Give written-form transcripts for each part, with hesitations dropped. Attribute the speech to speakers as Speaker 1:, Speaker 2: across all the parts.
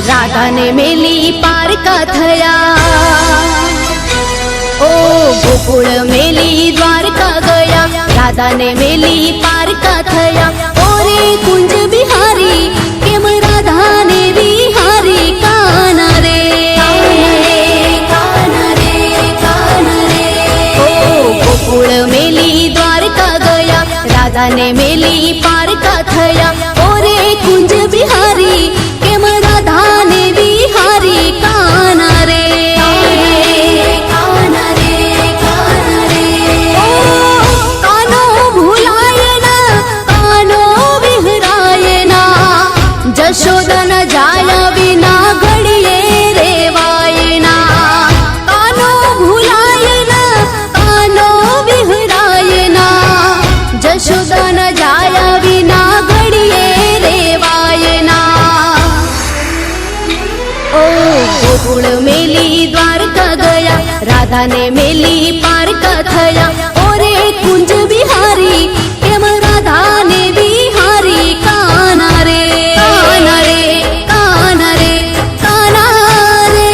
Speaker 1: राधा ने मेली पारका थया। ओ गोकुल मेली द्वारका गया, राधा ने मेली पारका थया। ओरे कुंज बिहारी केम राधा ने बिहारी काना रे काना रे काना रे। ओ गोकुल मेली द्वारका गया, राधा ने मेली पारका थया। ओरे कुंज बिहारी केम राधा ने बिहारी काना रे काना रे काना रे। ओ कानो भूलाय ना कानो विहराय ना, जशोदा न जाया विना घड़िए रेवाय ना। कानो भूलाय ना कानो विहराय ना, जशोदा न जाया विना घड़िए रेवाय ना। ओ गोकुल मेली द्वारका गया, राधा ने मेली पारका थया। ओरे कुंज बिहारी केम राधा ने बिहारी काना रे काना रे काना रे काना रे।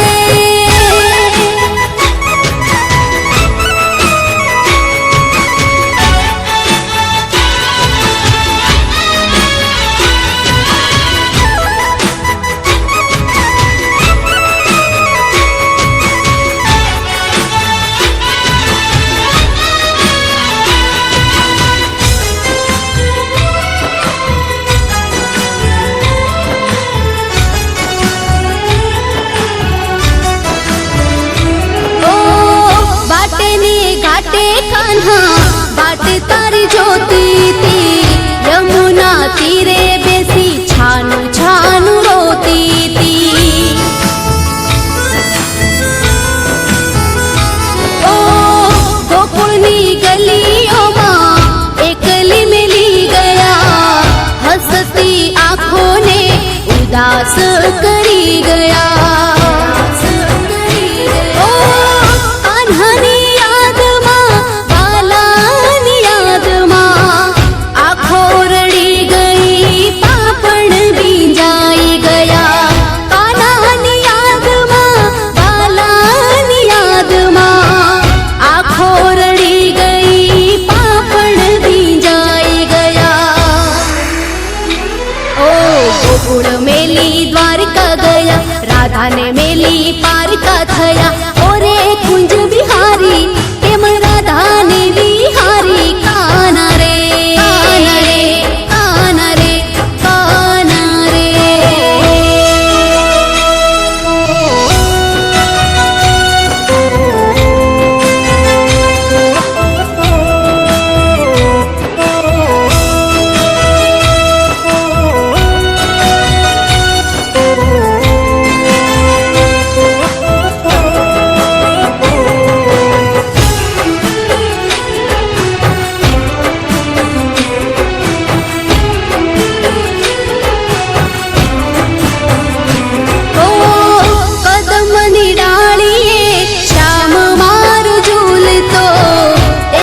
Speaker 1: बाट तारी ज्योति थी, यमुना तीरे बेसी छानु छानु रोती थी। ओ गोकुलनी गलियों में एकली मिली गया, हंसती आंखों ने उदास करी गया। गोकुल मेली द्वारका गया, राधा ने मेली पारका थया।